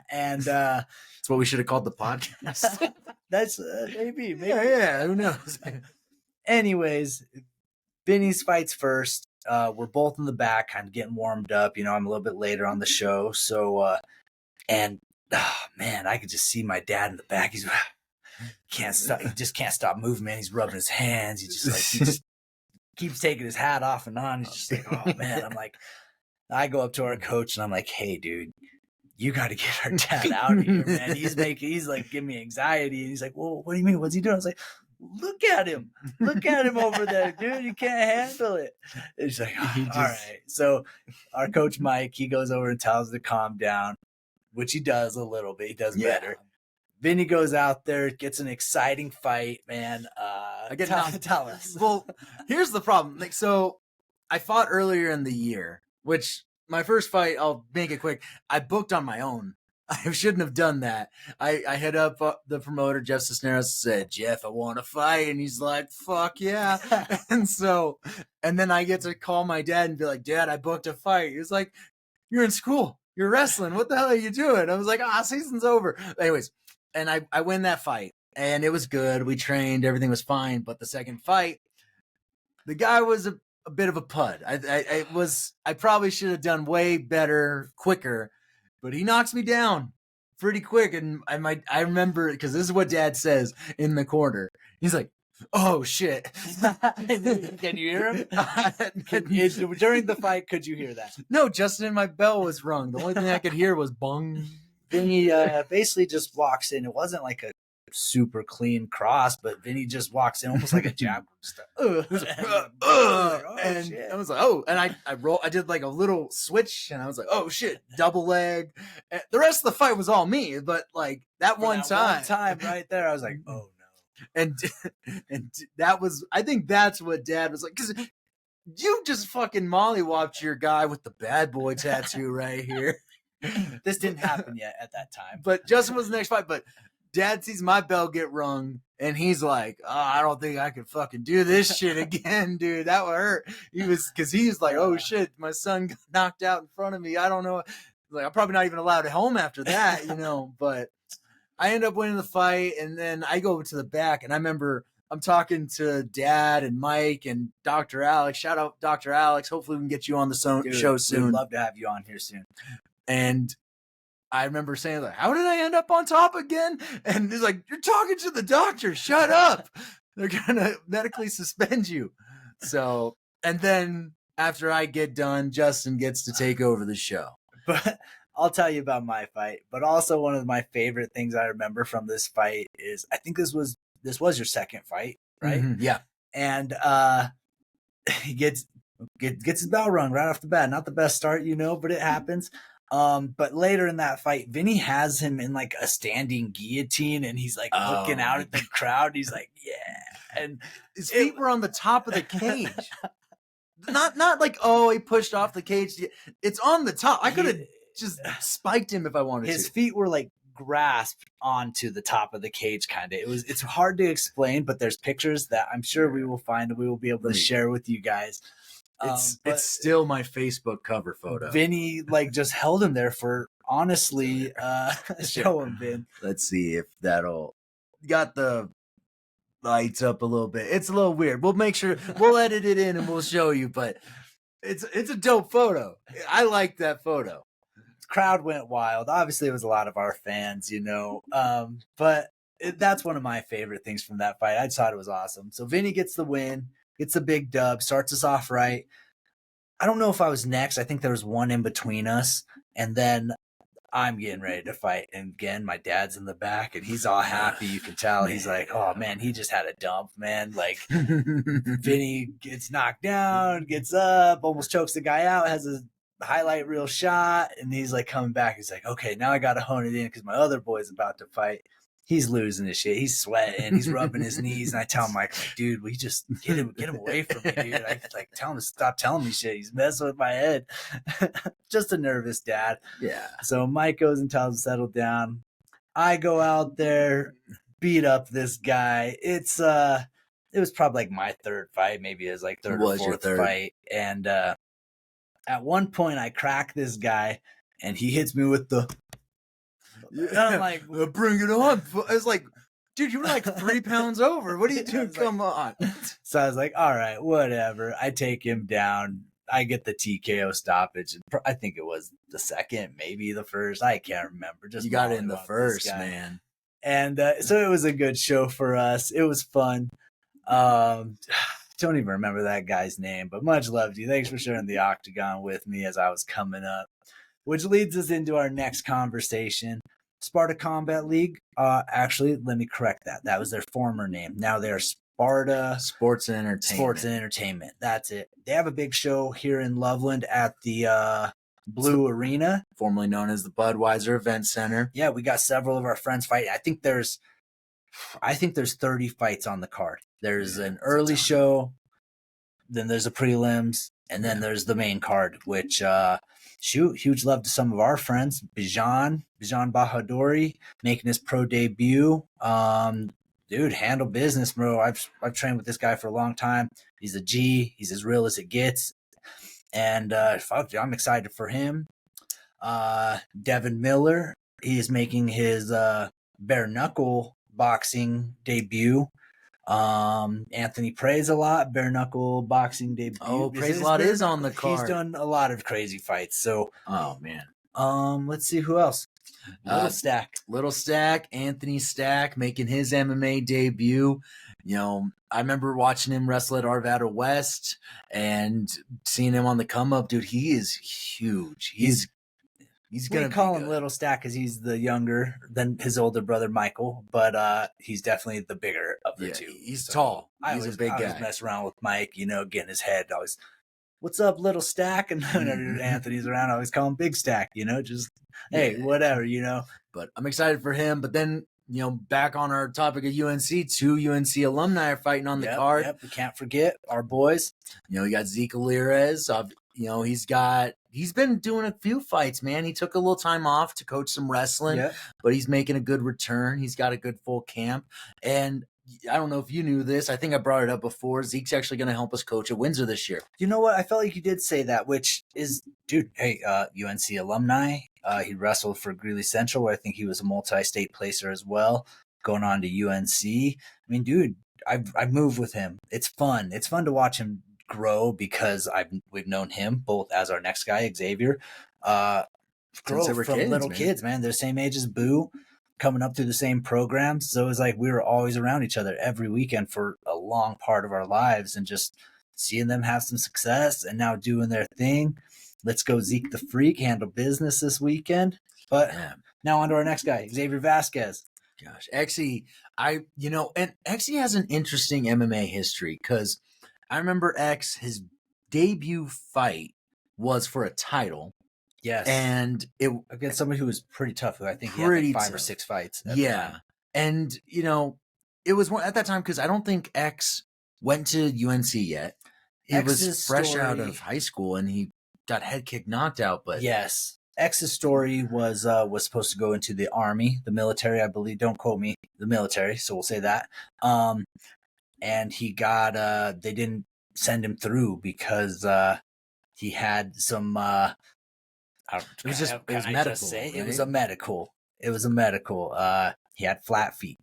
And that's what we should have called the podcast. That's maybe. Yeah, who knows? Anyways, Vinny's fights first. We're both in the back, kind of getting warmed up. I'm a little bit later on the show. So, man, I could just see my dad in the back. He's can't stop. He just can't stop moving, man. He's rubbing his hands. He just keeps taking his hat off and on. He's just like, oh man. I'm like, I go up to our coach and I'm like, hey, dude, you got to get our dad out of here, man. He's like giving me anxiety. And he's like, well, what do you mean? What's he doing? I was like, look at him over there, dude. You can't handle it. And he's like, all right. So our coach, Mike, he goes over and tells him to calm down, which he does a little bit. He does better. Vinny goes out there, gets an exciting fight, man. Tell us. Well, here's the problem. So I fought earlier in the year, which my first fight, I'll make it quick. I booked on my own. I shouldn't have done that. I hit up the promoter, Jeff Cisneros, said, Jeff, I want to fight. And he's like, fuck yeah. and then I get to call my dad and be like, Dad, I booked a fight. He was like, you're in school. You're wrestling. What the hell are you doing? I was like, season's over. Anyways. And I win that fight, and it was good. We trained, everything was fine. But the second fight, the guy was a bit of a pud. I probably should have done way better, quicker, but he knocks me down pretty quick. And I remember, because this is what Dad says in the corner. He's like, oh shit. Can you hear him? During the fight, could you hear that? No, Justin, my bell was rung. The only thing I could hear was bong. Vinny basically just walks in. It wasn't like a super clean cross, but Vinny just walks in almost like a jab. And I was like, and I did like a little switch, and I was like, oh shit, double leg. And the rest of the fight was all me, but like that one time right there, I was like, oh no. And that was, I think that's what Dad was like, because you just fucking mollywopped your guy with the bad boy tattoo right here. This didn't happen yet at that time. But Justin was the next fight. But Dad sees my bell get rung, and he's like, "Oh, I don't think I could fucking do this shit again, dude. That would hurt." He was like, "Oh shit, my son got knocked out in front of me. I don't know. Like, I'm probably not even allowed at home after that, you know." But I end up winning the fight, and then I go over to the back, and I remember I'm talking to Dad and Mike and Dr. Alex. Shout out Dr. Alex. Hopefully we can get you on the show soon. We'd love to have you on here soon. And I remember saying, like, "How did I end up on top again?" And he's like, "You're talking to the doctor. Shut up. They're going to medically suspend you." So, and then after I get done, Justin gets to take over the show. But I'll tell you about my fight. But also one of my favorite things I remember from this fight is, I think this was your second fight, right? Mm-hmm, yeah. And he gets his bell rung right off the bat. Not the best start, you know, but it happens. But later in that fight, Vinny has him in like a standing guillotine, and he's like looking out at the crowd. He's like, "Yeah," and his feet were on the top of the cage. not like, oh, he pushed off the cage. It's on the top. I could have just spiked him if I wanted to. His feet were like grasped onto the top of the cage, kind of. It's hard to explain, but there's pictures that I'm sure we will find and we will be able to share with you guys. It's still my Facebook cover photo. Vinny like just held him there for, honestly, show him, Vin. Let's see if that'll got the lights up a little bit. It's a little weird. We'll make sure we'll edit it in and we'll show you, but it's a dope photo. I like that photo. Crowd went wild. Obviously it was a lot of our fans, you know. But that's one of my favorite things from that fight. I just thought it was awesome. So Vinny gets the win. Gets a big dub, starts us off right. I don't know if I was next. I think there was one in between us. And then I'm getting ready to fight. And again, my dad's in the back, and he's all happy. You can tell. He's like, "Oh, man, he just had a dump, man." Like, Vinny gets knocked down, gets up, almost chokes the guy out, has a highlight reel shot. And he's like coming back. He's like, "Okay, now I got to hone it in because my other boy's about to fight." He's losing his shit. He's sweating. He's rubbing his knees. And I tell Mike, like, "Dude, we just get him away from me, dude." I like tell him to stop telling me shit. He's messing with my head. Just a nervous dad. Yeah. So Mike goes and tells him to settle down. I go out there, beat up this guy. It was probably like my third fight. Maybe it was like third or fourth fight. And at one point I crack this guy and he hits me with the, yeah, I'm like, "Bring it on." I was like, "Dude, you were like 3 pounds over. What are you doing? Come on." So I was like, "All right, whatever." I take him down. I get the TKO stoppage. I think it was the second, maybe the first. I can't remember. Just you got it in the first, man. And so it was a good show for us. It was fun. Don't even remember that guy's name, but much love to you. Thanks for sharing the octagon with me as I was coming up. Which leads us into our next conversation. Sparta Combat League. Actually, let me correct that. That was their former name. Now they're Sparta Sports and Entertainment. Sports and Entertainment. That's it. They have a big show here in Loveland at the Blue Arena, formerly known as the Budweiser Event Center. Yeah, we got several of our friends fighting. I think there's 30 fights on the card. There's an early show, then there's a prelims, and then there's the main card, which huge love to some of our friends. Bijan Bahadouri making his pro debut. Dude, handle business, bro. I've trained with this guy for a long time. He's a G. He's as real as it gets. And I'm excited for him. Devin Miller, he is making his bare knuckle boxing debut. Anthony Praise a lot, bare knuckle boxing debut. Oh, Praise a lot is on the card. He's done a lot of crazy fights. So, oh man. Let's see who else. Little Stack, Anthony Stack making his MMA debut. You know, I remember watching him wrestle at Arvada West and seeing him on the come up. Dude, he is huge. He's gonna call him Little Stack because he's the younger than his older brother Michael, but he's definitely the bigger of the two. He's tall. He's a big guy. I always mess around with Mike, you know, getting his head. Always, "What's up, Little Stack?" And whenever Anthony's around, I always call him Big Stack. You know, just hey, whatever, you know. But I'm excited for him. But then, you know, back on our topic of UNC, 2 UNC alumni are fighting on the card. Yep, we can't forget our boys. You know, you got Zeke Alirez. he's been doing a few fights, man. He took a little time off to coach some wrestling, but he's making a good return. He's got a good full camp. And I don't know if you knew this. I think I brought it up before. Zeke's actually going to help us coach at Windsor this year. You know what? I felt like you did say that, which is, dude, hey, UNC alumni. He wrestled for Greeley Central, where I think he was a multi-state placer as well, going on to UNC. I mean, dude, I've moved with him. It's fun. It's fun to watch him grow because we've known him both as our next guy, Xavier, grow from little kids, man. They're the same age as Boo, coming up through the same programs. So it was like we were always around each other every weekend for a long part of our lives, and just seeing them have some success and now doing their thing. Let's go Zeke the Freak, handle business this weekend. But now on to our next guy, Xavier Vasquez. Gosh, Exy, and Exy has an interesting MMA history because I remember his debut fight was for a title. Yes. And it against somebody who was pretty tough, who I think he had like 5 or 6 fights. Yeah. And, it was at that time because I don't think X went to UNC yet. He was fresh out of high school and he got head kick knocked out. But yes. X's story was supposed to go into the Army, the military, I believe. Don't quote me, the military. So we'll say that. And he got they didn't send him through because he had some it was medical. Right? It was a medical. He had flat feet,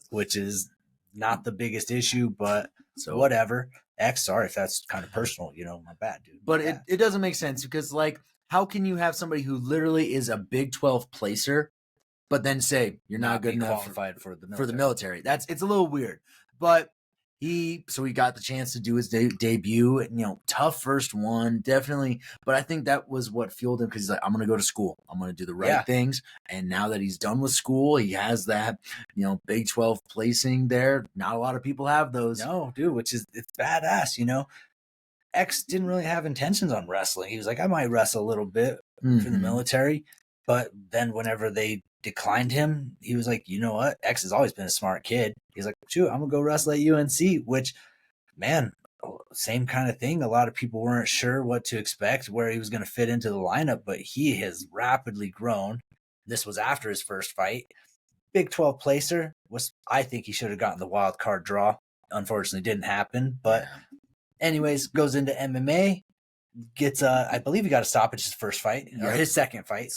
which is not the biggest issue, but so whatever. Sorry if that's kind of personal, my bad, dude. But it doesn't make sense because, how can you have somebody who literally is a Big 12 placer, but then say you're not good enough qualified for the military? It's a little weird. But he got the chance to do his debut. Tough first one, definitely. But I think that was what fueled him because he's like, I'm going to go to school. I'm going to do the right things. And now that he's done with school, he has that, Big 12 placing there. Not a lot of people have those. No, dude, it's badass, X didn't really have intentions on wrestling. He was like, I might wrestle a little bit for the military. But then whenever they declined him, he was like, you know what? X has always been a smart kid. He's like, shoot, I'm going to go wrestle at UNC, which, man, same kind of thing. A lot of people weren't sure what to expect, where he was going to fit into the lineup, but he has rapidly grown. This was after his first fight. Big 12 placer. I think he should have gotten the wild card draw. Unfortunately, didn't happen. But anyways, goes into MMA. Gets I believe he got a stoppage his first fight or his second fight.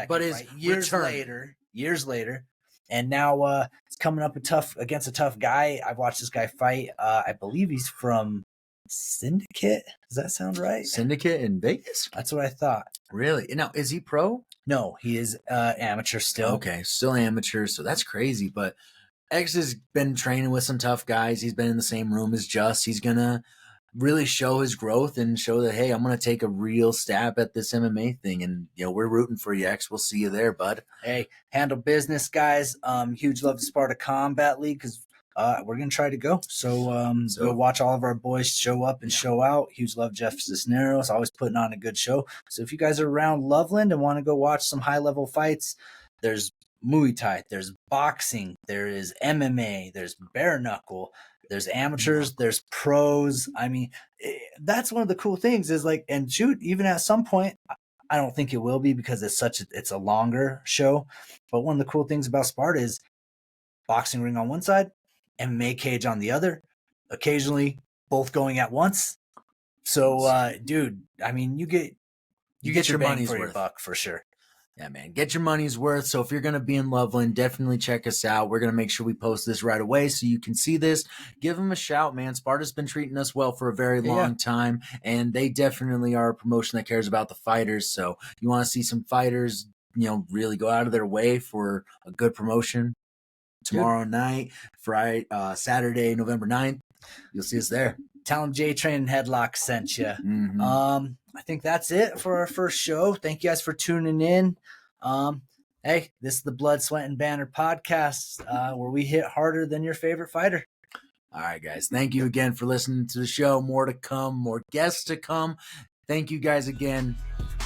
But his years later, and now it's coming up against a tough guy. I've watched this guy fight. I believe he's from Syndicate. Does that sound right? Syndicate in Vegas. That's what I thought. Really? Now, is he pro? No, he is amateur still. Okay, still amateur. So that's crazy. But X has been training with some tough guys. He's been in the same room as Just. He's gonna really show his growth and show that, hey, I'm going to take a real stab at this MMA thing. And, we're rooting for you, X. We'll see you there, bud. Hey, handle business, guys. Huge love to Sparta Combat League because we're going to try to go. So go watch all of our boys show up and show out. Huge love, Jeff Cisneros, always putting on a good show. So if you guys are around Loveland and want to go watch some high-level fights, there's Muay Thai, there's boxing, there is MMA, there's bare knuckle, there's amateurs, there's pros. I mean, that's one of the cool things is and shoot, even at some point, I don't think it will be because it's a longer show. But one of the cool things about Sparta is boxing ring on one side, MMA cage on the other, occasionally both going at once. So, dude, I mean, you get your money's worth for your buck for sure. Yeah, man, get your money's worth. So if you're going to be in Loveland, definitely check us out. We're going to make sure we post this right away so you can see this. Give them a shout, man. Sparta's been treating us well for a very long time, and they definitely are a promotion that cares about the fighters. So you want to see some fighters, really go out of their way for a good promotion tomorrow night, Saturday, November 9th. You'll see us there. Tell them J-Train and Headlock sent you. I think that's it for our first show. Thank you guys for tuning in. Hey, this is the Blood, Sweat, and Banter Podcast, where we hit harder than your favorite fighter. All right, guys. Thank you again for listening to the show. More to come, more guests to come. Thank you guys again.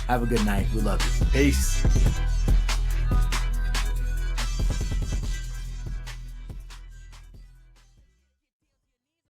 Have a good night. We love you. Peace.